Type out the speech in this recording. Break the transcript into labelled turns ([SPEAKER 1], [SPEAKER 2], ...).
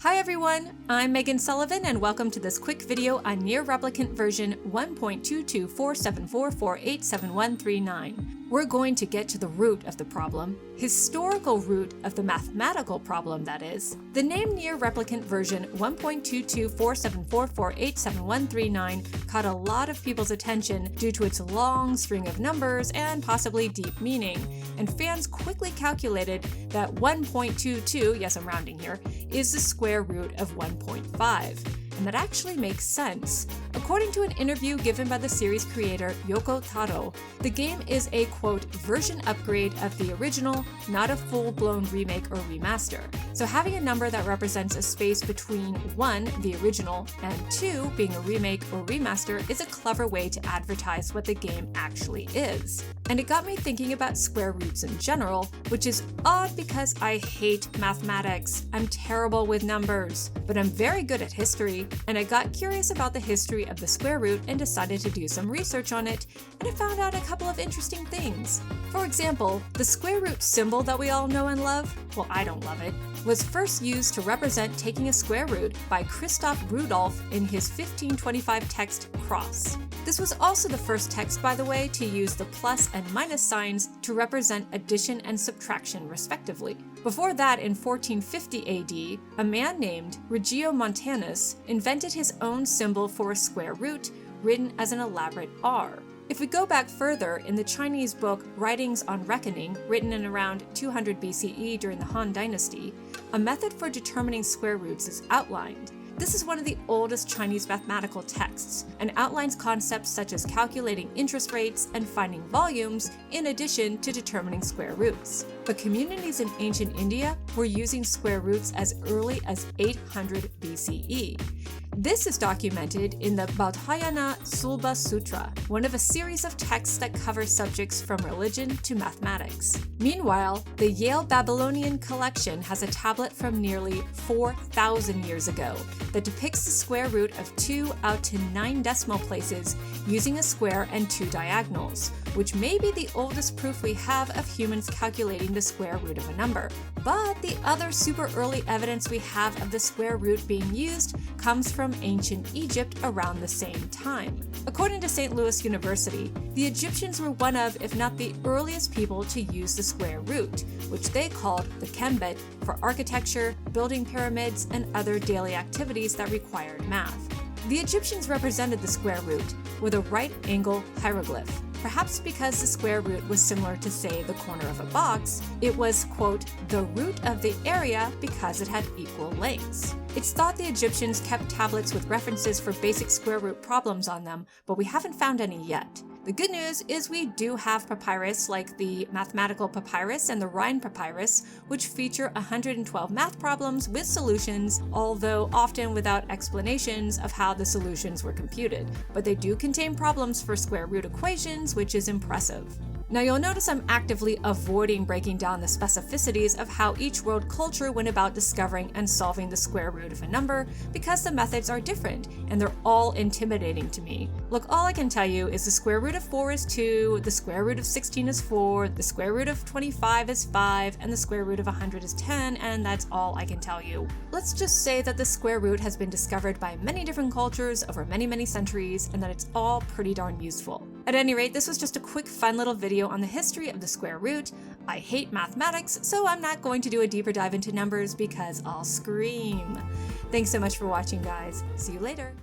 [SPEAKER 1] Hi everyone, I'm Meghan Sullivan and welcome to this quick video on Nier Replicant version 1.22474487139. We're going to get to the root of the problem, historical root of the mathematical problem that is. The name Nier Replicant version 1.22474487139 caught a lot of people's attention due to its long string of numbers and possibly deep meaning, and fans quickly calculated that 1.22, yes I'm rounding here, is the square root of 1.5. And that actually makes sense. According to an interview given by the series creator Yoko Taro, the game is a, quote, version upgrade of the original, not a full-blown remake or remaster. So having a number that represents a space between 1, the original, and 2, being a remake or remaster, is a clever way to advertise what the game actually is. And it got me thinking about square roots in general, which is odd because I hate mathematics. I'm terrible with numbers, but I'm very good at history, and I got curious about the history of the square root and decided to do some research on it, and I found out a couple of interesting things. For example, the square root symbol that we all know and love, well I don't love it, was first used to represent taking a square root by Christoph Rudolph in his 1525 text Cross. This was also the first text, by the way, to use the plus and minus signs to represent addition and subtraction respectively. Before that, in 1450 AD, a man named Regiomontanus invented his own symbol for a square root, written as an elaborate R. If we go back further, in the Chinese book Writings on Reckoning, written in around 200 BCE during the Han Dynasty, a method for determining square roots is outlined. This is one of the oldest Chinese mathematical texts, and outlines concepts such as calculating interest rates and finding volumes, in addition to determining square roots. But communities in ancient India were using square roots as early as 800 BCE. This is documented in the Baudhāyana Sulba Sutra, one of a series of texts that cover subjects from religion to mathematics. Meanwhile, the Yale Babylonian collection has a tablet from nearly 4,000 years ago that depicts the square root of 2 out to 9 decimal places using a square and 2 diagonals, which may be the oldest proof we have of humans calculating the square root of a number. But the other super early evidence we have of the square root being used comes from ancient Egypt around the same time. According to St. Louis University, the Egyptians were one of, if not the earliest people to use the square root, which they called the khembet, for architecture, building pyramids, and other daily activities that required math. The Egyptians represented the square root with a right angle hieroglyph. Perhaps because the square root was similar to, say, the corner of a box, it was, quote, the root of the area because it had equal lengths. It's thought the Egyptians kept tablets with references for basic square root problems on them, but we haven't found any yet. The good news is we do have papyrus like the Mathematical Papyrus and the Rhine Papyrus, which feature 112 math problems with solutions, although often without explanations of how the solutions were computed. But they do contain problems for square root equations, which is impressive. Now you'll notice I'm actively avoiding breaking down the specificities of how each world culture went about discovering and solving the square root of a number because the methods are different and they're all intimidating to me. Look, all I can tell you is the square root of 4 is 2, the square root of 16 is 4, the square root of 25 is 5, and the square root of 100 is 10, and that's all I can tell you. Let's just say that the square root has been discovered by many different cultures over many centuries and that it's all pretty darn useful. At any rate, this was just a quick fun little video on the history of the square root. I hate mathematics, so I'm not going to do a deeper dive into numbers because I'll scream. Thanks so much for watching, guys. See you later.